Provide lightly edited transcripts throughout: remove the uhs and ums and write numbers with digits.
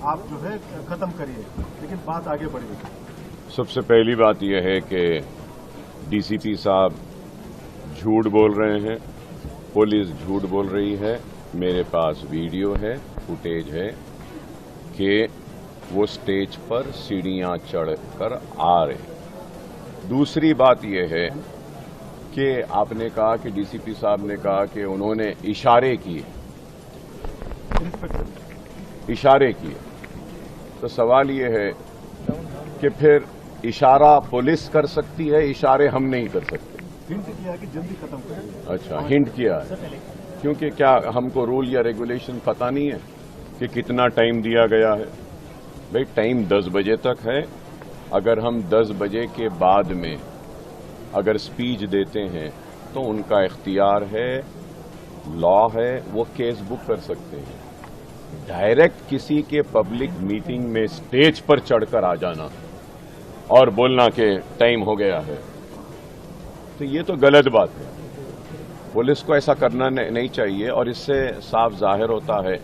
आप जो है खत्म करिए, लेकिन बात आगे बढ़ गई। सबसे पहली बात यह है कि डीसीपी साहब झूठ बोल रहे हैं, पुलिस झूठ बोल रही है। मेरे पास वीडियो है, फुटेज है कि वो स्टेज पर सीढ़ियां चढ़कर आ रहे। दूसरी बात यह है कि आपने कहा कि डीसीपी साहब ने कहा कि उन्होंने इशारे किए, तो सवाल यह है कि फिर इशारा पुलिस कर सकती है, इशारे हम नहीं कर सकते। हिंट किया कि जल्दी खत्म करिए। अच्छा, हिंट किया है, क्योंकि क्या हमको रूल या रेगुलेशन पता नहीं है कि कितना टाइम दिया गया है? भाई टाइम 10 बजे तक है। अगर हम 10 बजे के बाद में अगर स्पीच देते हैं तो उनका इख्तियार है, लॉ है, वो केस बुक कर सकते हैं। डायरेक्ट किसी के पब्लिक मीटिंग में स्टेज पर चढ़कर आ जाना और बोलना कि टाइम हो गया है, तो ये तो गलत बात है। पुलिस को ऐसा करना नहीं चाहिए और इससे साफ जाहिर होता है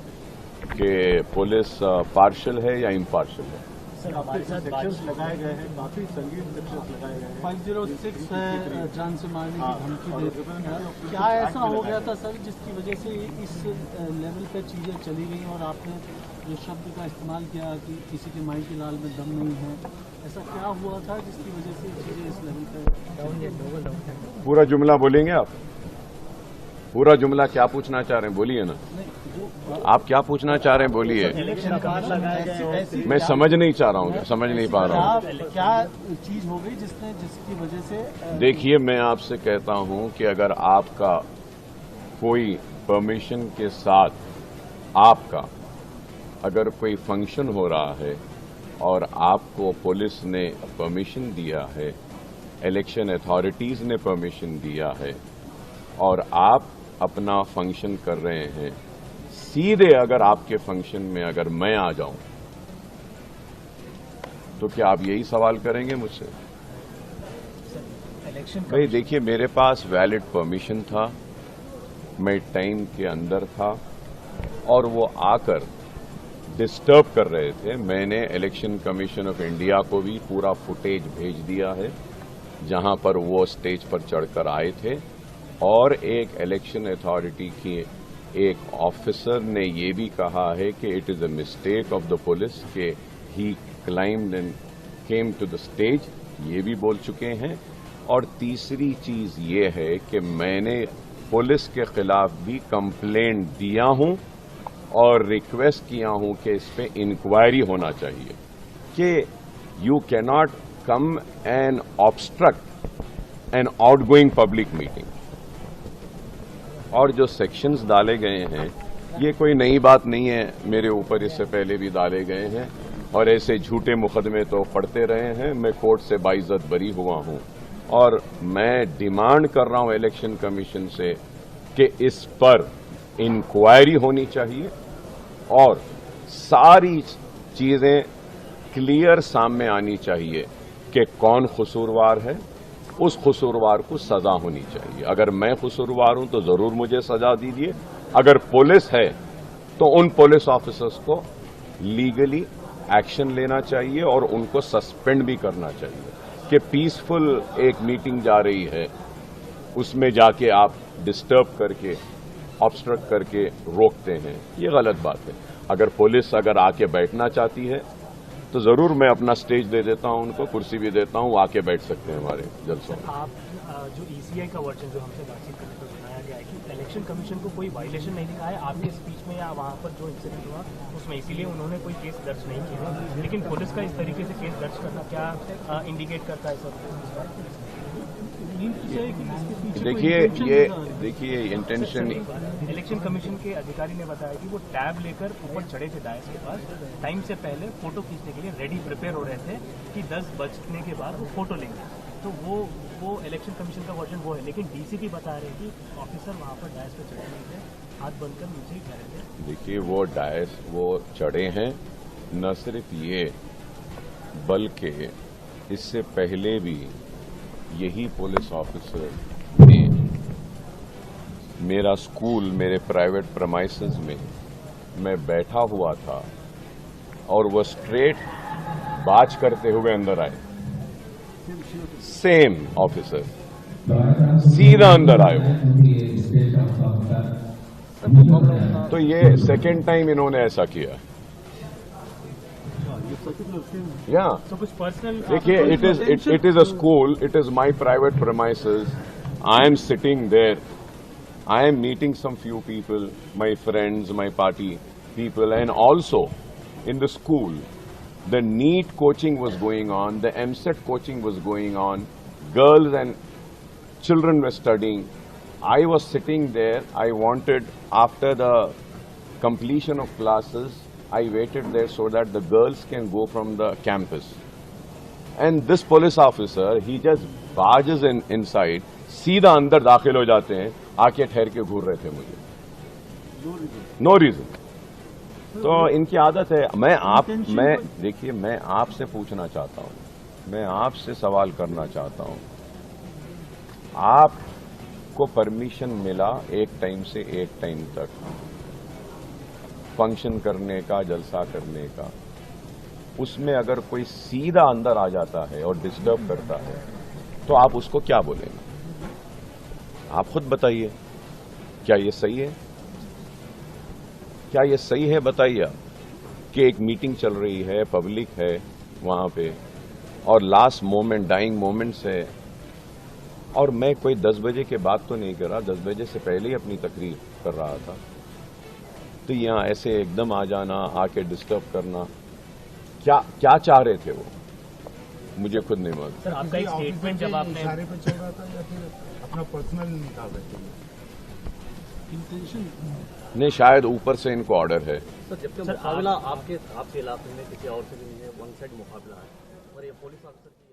कि पुलिस पार्शियल है या इम्पार्शियल है। सर, आपके साथ सेक्शंस लगाए गए हैं, काफी संगीन सेक्शंस लगाए गए हैं। 506 है, जान से मारने की धमकी देते हैं। क्या ऐसा हो गया था सर जिसकी वजह से इस लेवल पे चीजें चली गई और आपने जो शब्द का इस्तेमाल किया कि किसी के माई की लाल में दम नहीं है, ऐसा क्या हुआ था जिसकी वजह से चीजें इस लेवल पे? पूरा जुमला बोलेंगे आप? पूरा जुमला क्या पूछना चाह रहे हैं बोलिए ना। आप क्या पूछना चाह रहे हैं बोलिए। मैं समझ नहीं चाह रहा हूँ, समझ नहीं पा रहा हूँ। क्या चीज हो गई जिसकी वजह से? देखिए, मैं आपसे कहता हूँ कि अगर आपका कोई परमिशन के साथ आपका अगर कोई फंक्शन हो रहा है और आपको पुलिस ने परमिशन दिया है, इलेक्शन अथॉरिटीज ने परमिशन दिया है और आप अपना फंक्शन कर रहे हैं, सीधे अगर आपके फंक्शन में अगर मैं आ जाऊं तो क्या आप यही सवाल करेंगे मुझसे? भाई देखिए, मेरे पास वैलिड परमिशन था, मैं टाइम के अंदर था और वो आकर डिस्टर्ब कर रहे थे। मैंने इलेक्शन कमीशन ऑफ इंडिया को भी पूरा फुटेज भेज दिया है जहां पर वो स्टेज पर चढ़कर आए थे और एक इलेक्शन अथॉरिटी की एक ऑफिसर ने ये भी कहा है कि it is a mistake of the police के ही climbed and came to the stage, ये भी बोल चुके हैं। और तीसरी चीज ये है कि मैंने पुलिस के खिलाफ भी कंप्लेंट दिया हूं और रिक्वेस्ट किया हूं कि इस पे इंक्वायरी होना चाहिए कि you can not come and obstruct an outgoing public meeting. और जो सेक्शंस डाले गए हैं ये कोई नई बात नहीं है, मेरे ऊपर इससे पहले भी डाले गए हैं और ऐसे झूठे मुकदमे तो पड़ते रहे हैं। मैं कोर्ट से बाइज्जत बरी हुआ हूं और मैं डिमांड कर रहा हूं इलेक्शन कमीशन से कि इस पर इंक्वायरी होनी चाहिए और सारी चीजें क्लियर सामने आनी चाहिए कि कौन कसूरवार है, उस कसूरवार को सजा होनी चाहिए। अगर मैं कसूरवार हूं तो जरूर मुझे सजा दीजिए, अगर पुलिस है तो उन पुलिस ऑफिसर्स को लीगली एक्शन लेना चाहिए और उनको सस्पेंड भी करना चाहिए कि पीसफुल एक मीटिंग जा रही है उसमें जाके आप डिस्टर्ब करके ऑब्स्ट्रक्ट करके रोकते हैं, ये गलत बात है। अगर पुलिस अगर आके बैठना चाहती है तो जरूर मैं अपना स्टेज दे देता हूं, उनको कुर्सी भी देता हूं, आके बैठ सकते हैं हमारे जलसों में। आप जो ईसीआई का वर्जन जो हमसे बातचीत करने पर बनाया गया है कि इलेक्शन कमीशन को कोई वायलेशन नहीं दिखा है आपके स्पीच में या वहाँ पर जो इंसिडेंट हुआ उसमें, इसीलिए उन्होंने कोई केस दर्ज नहीं किया। लेकिन पुलिस का इस तरीके से केस दर्ज करना क्या इंडिकेट करता है सर? देखिए इंटेंशन। इलेक्शन कमीशन के अधिकारी ने बताया कि वो टैब लेकर ऊपर चढ़े थे डायस के पास, टाइम से पहले फोटो खींचने के लिए रेडी प्रिपेयर हो रहे थे कि 10 बजने के बाद वो फोटो लेंगे। तो वो इलेक्शन कमीशन का वर्जन वो है, लेकिन डीसीपी बता रहे कि ऑफिसर वहां पर डायस पर चढ़े नहीं थे, हाथ बनकर नीचे ही खड़े थे। देखिए, वो डायस वो चढ़े हैं, न सिर्फ ये बल्कि इससे पहले भी यही पुलिस ऑफिसर ने मेरा स्कूल, मेरे प्राइवेट प्रेमाइसेस में मैं बैठा हुआ था और वो स्ट्रेट बाज करते हुए अंदर आए। सेम ऑफिसर सीधा अंदर आए वो। तो ये सेकेंड टाइम इन्होंने ऐसा किया। या तो कुछ पर्सनल देखिए, it is a school, it is my private premises. I am sitting there. I am meeting some few people, my friends, my party people, and also in the school, the NEET coaching was going on, the MSET coaching was going on, girls and children were studying. I was sitting there. I wanted, after the completion of classes, I waited there so that the girls can go from the campus. And this police officer, he just barges inside, सीधा अंदर दाखिल हो जाते हैं, आके ठहर के घूर रहे थे मुझे, नो रीजन। तो इनकी आदत है। मैं देखिए, मैं आपसे पूछना चाहता हूं, मैं आपसे सवाल करना चाहता हूं, आपको परमिशन मिला एक टाइम से एक टाइम तक फंक्शन करने का, जलसा करने का, उसमें अगर कोई सीधा अंदर आ जाता है और डिस्टर्ब करता है तो आप उसको क्या बोलेंगे? आप खुद बताइए, क्या ये सही है? क्या ये सही है? बताइए कि एक मीटिंग चल रही है, पब्लिक है वहां पे, और लास्ट मोमेंट, डाइंग मोमेंट्स है, और मैं कोई 10 बजे के बाद तो नहीं कर रहा, 10 बजे से पहले ही अपनी तकरीर कर रहा था, तो यहाँ ऐसे एकदम आ जाना, आके डिस्टर्ब करना, क्या चाह रहे थे वो? मुझे खुद नहीं मालूम। सर, आपका एक स्टेटमेंट जब आपने इशारे पे चल रहा था या फिर अपना पर्सनल निकाल रहे थे? इंटेंशन नहीं, शायद ऊपर से इनको ऑर्डर है। सर, जबकि मुकाबला आपके इलाके में किसी और से भी नहीं है, वन साइड मुकाबला है और ये पुलिस ऑफिसर की